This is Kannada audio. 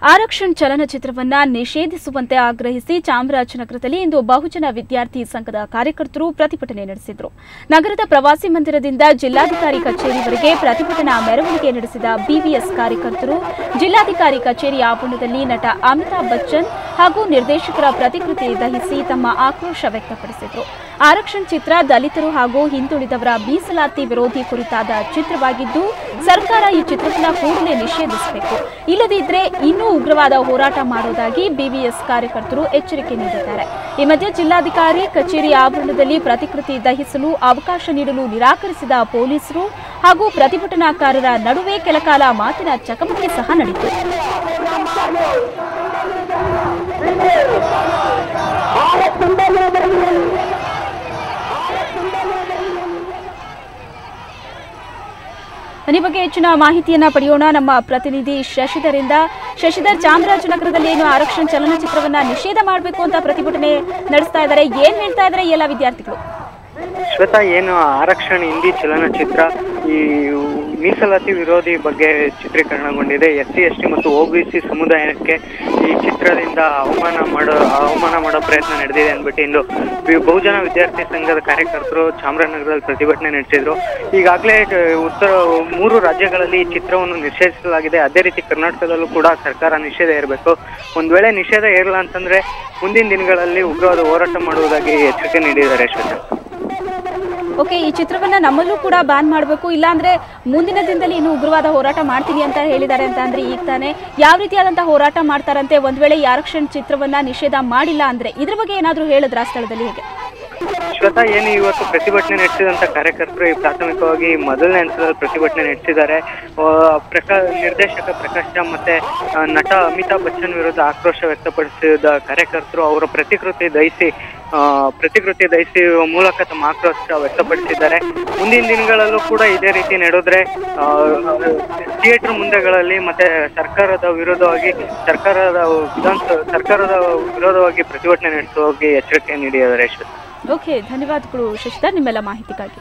ಆರಕ್ಷಣ್ ಚಲನಚಿತ್ರವನ್ನ ನಿಷೇಧಿಸುವಂತೆ ಆಗ್ರಹಿಸಿ ಚಾಮರಾಜನಗರದಲ್ಲಿ ಇಂದು ಬಹುಜನ ವಿದ್ಯಾರ್ಥಿ ಸಂಘದ ಕಾರ್ಯಕರ್ತರು ಪ್ರತಿಭಟನೆ ನಡೆಸಿದರು. ನಗರದ ಪ್ರವಾಸಿ ಮಂದಿರದಿಂದ ಜಿಲ್ಲಾಧಿಕಾರಿ ಕಚೇರಿವರೆಗೆ ಪ್ರತಿಭಟನಾ ಮೆರವಣಿಗೆ ನಡೆಸಿದ ಬಿವಿಎಸ್ ಕಾರ್ಯಕರ್ತರು ಜಿಲ್ಲಾಧಿಕಾರಿ ಕಚೇರಿ ಆವರಣದಲ್ಲಿ ನಟ ಅಮಿತಾಬ್ ಬಚ್ಚನ್ ಹಾಗೂ ನಿರ್ದೇಶಕರ ಪ್ರತಿಕೃತಿ ದಹಿಸಿ ತಮ್ಮ ಆಕ್ರೋಶ ವ್ಯಕ್ತಪಡಿಸಿದರು. ಆರಕ್ಷಣ್ ಚಿತ್ರ ದಲಿತರು ಹಾಗೂ ಹಿಂದುಳಿದವರ ಮೀಸಲಾತಿ ವಿರೋಧಿ ಕುರಿತಾದ ಚಿತ್ರವಾಗಿದ್ದು ಸರ್ಕಾರ ಈ ಚಿತ್ರವನ್ನು ಕೂಡಲೇ ನಿಷೇಧಿಸಬೇಕು, ಇಲ್ಲದಿದ್ದರೆ ಇನ್ನೂ ಉಗ್ರವಾದ ಹೋರಾಟ ಮಾಡುವುದಾಗಿ ಬಿವಿಎಸ್ ಕಾರ್ಯಕರ್ತರು ಎಚ್ಚರಿಕೆ ನೀಡಿದ್ದಾರೆ. ಈ ಮಧ್ಯೆ ಜಿಲ್ಲಾಧಿಕಾರಿ ಕಚೇರಿ ಆವರಣದಲ್ಲಿ ಪ್ರತಿಕೃತಿ ದಹಿಸಲು ಅವಕಾಶ ನೀಡಲು ನಿರಾಕರಿಸಿದ ಪೊಲೀಸರು ಹಾಗೂ ಪ್ರತಿಭಟನಾಕಾರರ ನಡುವೆ ಕೆಲಕಾಲ ಮಾತಿನ ಚಕಮಕಿ ಸಹ ನಡೆಯಿತು. ಈ ಬಗ್ಗೆ ಹೆಚ್ಚಿನ ಮಾಹಿತಿಯನ್ನ ಪಡೆಯೋಣ ನಮ್ಮ ಪ್ರತಿನಿಧಿ ಶಶಿಧರಿಂದ. ಶಶಿಧರ್, ಚಾಮರಾಜನಗರದಲ್ಲಿ ಏನು ಆರಕ್ಷಣ್ ಚಲನಚಿತ್ರವನ್ನ ನಿಷೇಧ ಮಾಡಬೇಕು ಅಂತ ಪ್ರತಿಭಟನೆ ನಡೆಸ್ತಾ ಇದ್ದಾರೆ, ಏನ್ ಹೇಳ್ತಾ ಇದ್ದಾರೆ ಎಲ್ಲ ವಿದ್ಯಾರ್ಥಿಗಳು? ಶ್ವೇತಾ, ಏನು ಆರಕ್ಷಣ್ ಹಿಂದಿ ಚಲನಚಿತ್ರ ಈ ಮೀಸಲಾತಿ ವಿರೋಧಿ ಬಗ್ಗೆ ಚಿತ್ರೀಕರಣಗೊಂಡಿದೆ. SC ST ಮತ್ತು OBC ಸಮುದಾಯಕ್ಕೆ ಈ ಚಿತ್ರದಿಂದ ಅವಮಾನ ಮಾಡೋ ಪ್ರಯತ್ನ ನಡೆದಿದೆ ಅಂದ್ಬಿಟ್ಟು ಇಂದು ಬಹುಜನ ವಿದ್ಯಾರ್ಥಿ ಸಂಘದ ಕಾರ್ಯಕರ್ತರು ಚಾಮರಾಜನಗರದಲ್ಲಿ ಪ್ರತಿಭಟನೆ ನಡೆಸಿದ್ರು. ಈಗಾಗಲೇ ಉತ್ತರ 3 ರಾಜ್ಯಗಳಲ್ಲಿ ಈ ಚಿತ್ರವನ್ನು ನಿಷೇಧಿಸಲಾಗಿದೆ. ಅದೇ ರೀತಿ ಕರ್ನಾಟಕದಲ್ಲೂ ಕೂಡ ಸರ್ಕಾರ ನಿಷೇಧ ಇರಬೇಕು. ಒಂದ್ ವೇಳೆ ನಿಷೇಧ ಇರಲ್ಲ ಅಂತಂದ್ರೆ ಮುಂದಿನ ದಿನಗಳಲ್ಲಿ ಉಗ್ರವಾದ ಹೋರಾಟ ಮಾಡುವುದಾಗಿ ಎಚ್ಚರಿಕೆ ನೀಡಿದ್ದಾರೆ. ಶ್ವೇತಾ, ಓಕೆ, ಈ ಚಿತ್ರವನ್ನ ನಮ್ಮಲ್ಲೂ ಕೂಡ ಬ್ಯಾನ್ ಮಾಡಬೇಕು, ಇಲ್ಲಾಂದ್ರೆ ಮುಂದಿನ ದಿನದಲ್ಲಿ ಇನ್ನು ಉಗ್ರವಾದ ಹೋರಾಟ ಮಾಡ್ತೀನಿ ಅಂತ ಹೇಳಿದ್ದಾರೆ ಅಂತ ಅಂದ್ರೆ ಈಗ ತಾನೇ ಯಾವ ರೀತಿಯಾದಂತಹ ಹೋರಾಟ ಮಾಡ್ತಾರಂತೆ ಒಂದ್ ವೇಳೆ ಈ ಆರಕ್ಷಣ್ ಚಿತ್ರವನ್ನ ನಿಷೇಧ ಮಾಡಿಲ್ಲ ಅಂದ್ರೆ? ಇದ್ರ ಬಗ್ಗೆ ಏನಾದ್ರೂ ಹೇಳಿದ್ರ ಸ್ಥಳದಲ್ಲಿ? ಹೇಗೆ ಶ್ವೇತಾ, ಏನು ಇವತ್ತು ಪ್ರತಿಭಟನೆ ನಡೆಸಿದಂತ ಕಾರ್ಯಕರ್ತರು ಈ ಪ್ರಾಥಮಿಕವಾಗಿ ಮೊದಲನೇ ಹಂತದಲ್ಲಿ ಪ್ರತಿಭಟನೆ ನಡೆಸಿದ್ದಾರೆ. ನಿರ್ದೇಶಕ ಪ್ರಕಾಶ್ ರಾಮ್ ಮತ್ತೆ ನಟ ಅಮಿತಾಬ್ ಬಚ್ಚನ್ ವಿರುದ್ಧ ಆಕ್ರೋಶ ವ್ಯಕ್ತಪಡಿಸಿದ ಕಾರ್ಯಕರ್ತರು ಅವರ ಪ್ರತಿಕೃತಿ ದಹಿಸಿ ಮೂಲಕ ತಮ್ಮ ಆಕ್ರೋಶ ವ್ಯಕ್ತಪಡಿಸಿದ್ದಾರೆ. ಮುಂದಿನ ದಿನಗಳಲ್ಲೂ ಕೂಡ ಇದೇ ರೀತಿ ನಡೆದ್ರೆ ಥಿಯೇಟರ್ ಮುಂದೆಗಳಲ್ಲಿ ಮತ್ತೆ ಸರ್ಕಾರದ ವಿರೋಧವಾಗಿ ಪ್ರತಿಭಟನೆ ನಡೆಸುವ ಎಚ್ಚರಿಕೆ ನೀಡಿದ್ದಾರೆ. ಓಕೆ, ಧನ್ಯವಾದಗಳು ಶಶಿಧರ್ ನಿಮ್ಮೆಲ್ಲ ಮಾಹಿತಿಗಾಗಿ.